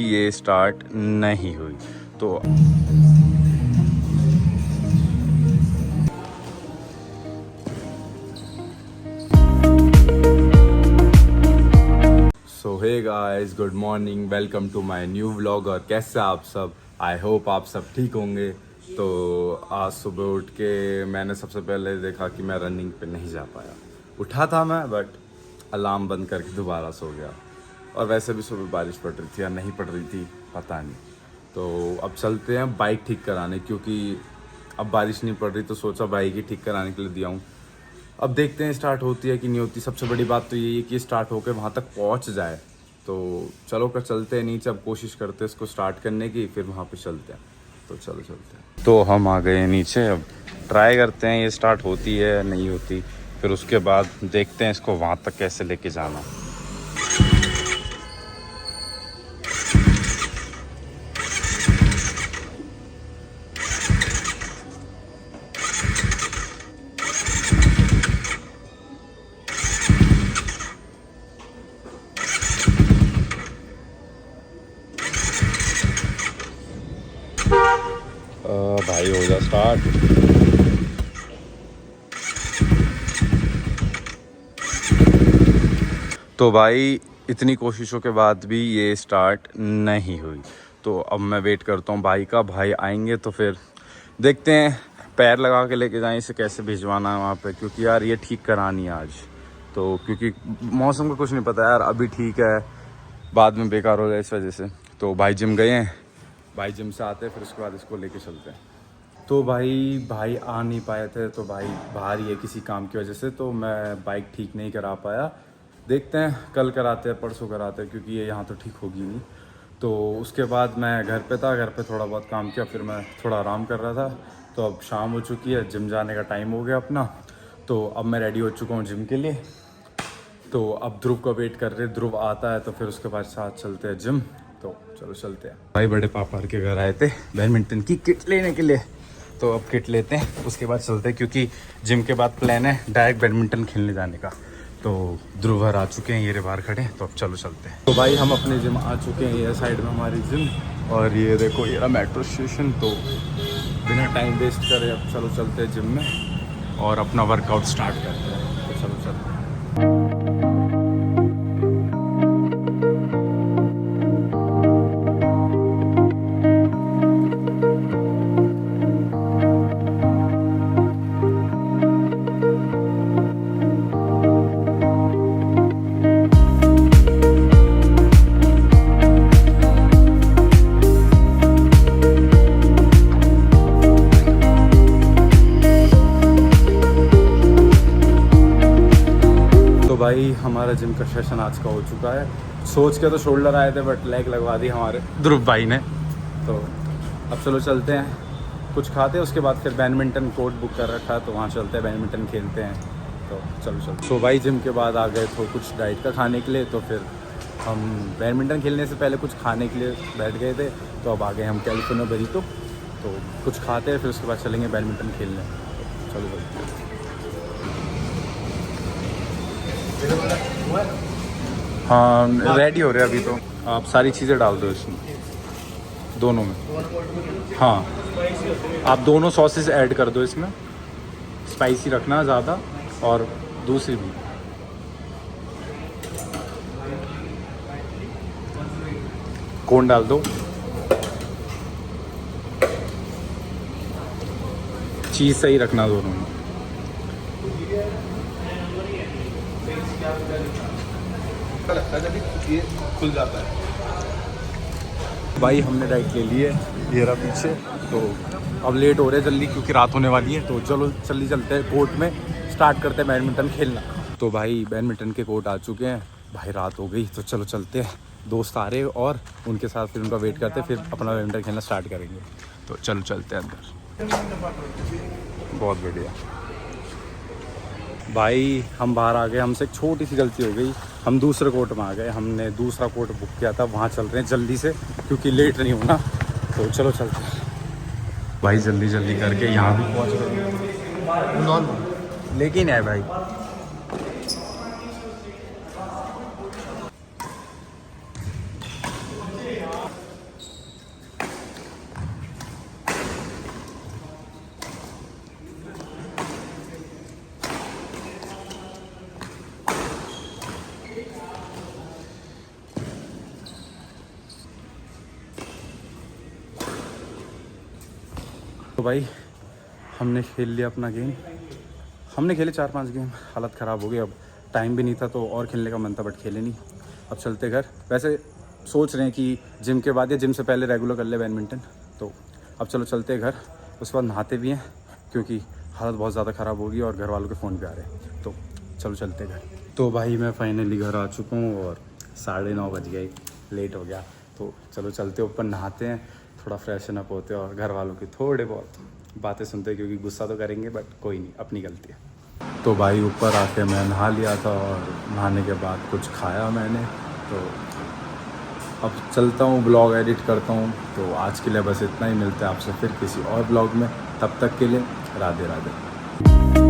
ये स्टार्ट नहीं हुई। तो so hey guys, good morning, welcome to my new vlog. और कैसे आप सब? आई होप आप सब ठीक होंगे। तो आज सुबह उठ के मैंने सबसे पहले देखा कि मैं रनिंग पे नहीं जा पाया। उठा था मैं, बट अलार्म बंद करके दोबारा सो गया। और वैसे भी सुबह बारिश पड़ रही थी या नहीं पड़ रही थी पता नहीं। तो अब चलते हैं बाइक ठीक कराने, क्योंकि अब बारिश नहीं पड़ रही तो सोचा बाइक ही ठीक कराने के लिए दिया हूँ। अब देखते हैं स्टार्ट होती है कि नहीं होती। सबसे बड़ी बात तो यही है कि स्टार्ट होकर वहाँ तक पहुँच जाए। तो चलो कर चलते हैं नीचे, अब कोशिश करते हैं इसको स्टार्ट करने की, फिर वहाँ पे चलते हैं। तो चलो चलते हैं। तो हम आ गए नीचे, अब ट्राई करते हैं ये स्टार्ट होती है नहीं होती, फिर उसके बाद देखते हैं इसको वहाँ तक कैसे लेके जाना। भाई हो जा स्टार्ट। तो भाई इतनी कोशिशों के बाद भी ये स्टार्ट नहीं हुई। तो अब मैं वेट करता हूँ भाई का। भाई आएंगे तो फिर देखते हैं, पैर लगा के लेके जाएं इसे, कैसे भिजवाना है वहाँ पे, क्योंकि यार ये ठीक करानी है आज। तो क्योंकि मौसम का कुछ नहीं पता यार, अभी ठीक है बाद में बेकार हो जाए इस वजह से। तो भाई जिम गए हैं, भाई जिम से आते हैं फिर उसके बाद इसको लेके चलते हैं। तो भाई आ नहीं पाए थे, तो भाई बाहर ही है किसी काम की वजह से, तो मैं बाइक ठीक नहीं करा पाया। देखते हैं कल कराते हैं, परसों कराते हैं, क्योंकि ये यहाँ तो ठीक होगी नहीं। तो उसके बाद मैं घर पे था, घर पे थोड़ा बहुत काम किया, फिर मैं थोड़ा आराम कर रहा था। तो अब शाम हो चुकी है, जिम जाने का टाइम हो गया अपना। तो अब मैं रेडी हो चुका हूँ जिम के लिए। तो अब ध्रुव का वेट कर रहे, ध्रुव आता है तो फिर उसके बाद साथ चलते हैं जिम। तो चलो चलते हैं। भाई बड़े पापा के घर आए थे बैडमिंटन की किट लेने के लिए, तो अब किट लेते हैं उसके बाद चलते हैं, क्योंकि जिम के बाद प्लान है डायरेक्ट बैडमिंटन खेलने जाने का। तो ध्रुव आ चुके हैं, ये रे बाहर खड़े हैं, तो अब चलो चलते हैं। तो भाई हम अपने जिम आ चुके हैं, ये साइड में हमारी जिम, और ये देखो ये रहा मेट्रो स्टेशन। तो बिना टाइम वेस्ट करे अब चलो चलते हैं जिम में और अपना वर्कआउट स्टार्ट करते हैं। तो चलो चलते हैं। भाई हमारा जिम का सेशन आज का हो चुका है। सोच के तो शोल्डर आए थे, बट लेग लगवा दी हमारे ध्रुव भाई ने। तो अब चलो चलते हैं, कुछ खाते हैं, उसके बाद फिर बैडमिंटन कोर्ट बुक कर रखा है, तो वहाँ चलते हैं, बैडमिंटन खेलते हैं। तो चलो चलो। तो भाई जिम के बाद आ गए तो कुछ डाइट का खाने के लिए, तो फिर हम बैडमिंटन खेलने से पहले कुछ खाने के लिए बैठ गए थे। तो अब आ गए हम कैलिफोर्निया बरीतो, तो कुछ खाते हैं फिर उसके बाद चलेंगे बैडमिंटन खेलने। तो चलो चलो। हाँ रेडी हो रहे अभी, तो आप सारी चीज़ें डाल दो इसमें, दोनों में। हाँ आप दोनों सॉसेस ऐड कर दो इसमें, स्पाइसी रखना ज़्यादा, और दूसरी भी। कोन डाल दो, चीज़ सही रखना दोनों में। खुल जाता है। भाई हमने डाइट ले ली है, ये रहा पीछे। तो अब लेट हो रहे हैं जल्दी, क्योंकि रात होने वाली है। तो चलो जल्दी चलते हैं कोर्ट में, स्टार्ट करते हैं बैडमिंटन खेलना। तो भाई बैडमिंटन के कोर्ट आ चुके हैं, भाई रात हो गई, तो चलो चलते हैं। दोस्त आ रहे हैं और उनके साथ फिर उनका वेट करते हैं, फिर अपना बैडमिंटन खेलना स्टार्ट करेंगे। तो चलो चलते हैं अंदर। बहुत बढ़िया भाई, हम बाहर आ गए, हमसे एक छोटी सी गलती हो गई, हम दूसरे कोर्ट में आ गए। हमने दूसरा कोर्ट बुक किया था, वहाँ चल रहे हैं जल्दी से, क्योंकि लेट नहीं होना। तो चलो चलते हैं भाई, जल्दी जल्दी करके यहाँ भी पहुँच गए। लेकिन है भाई तो भाई हमने खेल लिया अपना गेम, हमने खेले 4-5 गेम, हालत ख़राब हो गई। अब टाइम भी नहीं था तो और खेलने का मन था, बट खेले नहीं। अब चलते घर। वैसे सोच रहे हैं कि जिम के बाद या जिम से पहले रेगुलर कर ले बैडमिंटन। तो अब चलो चलते घर, उसके बाद नहाते भी हैं क्योंकि हालत बहुत ज़्यादा ख़राब होगी और घर वालों के फ़ोन भी आ रहे हैं। तो चलो चलते घर। तो भाई मैं फाइनली घर आ चुका हूँ और 9:30 बज गए, लेट हो गया। तो चलो चलते ऊपर, नहाते हैं, थोड़ा फ्रेशन अप होते हैं और घर वालों की थोड़े बहुत बातें सुनते हैं, क्योंकि गुस्सा तो करेंगे बट कोई नहीं, अपनी गलती है। तो भाई ऊपर आके मैं नहा लिया था और नहाने के बाद कुछ खाया मैंने। तो अब चलता हूँ, ब्लॉग एडिट करता हूँ। तो आज के लिए बस इतना ही, मिलते हैं आपसे फिर किसी और ब्लॉग में। तब तक के लिए राधे राधे।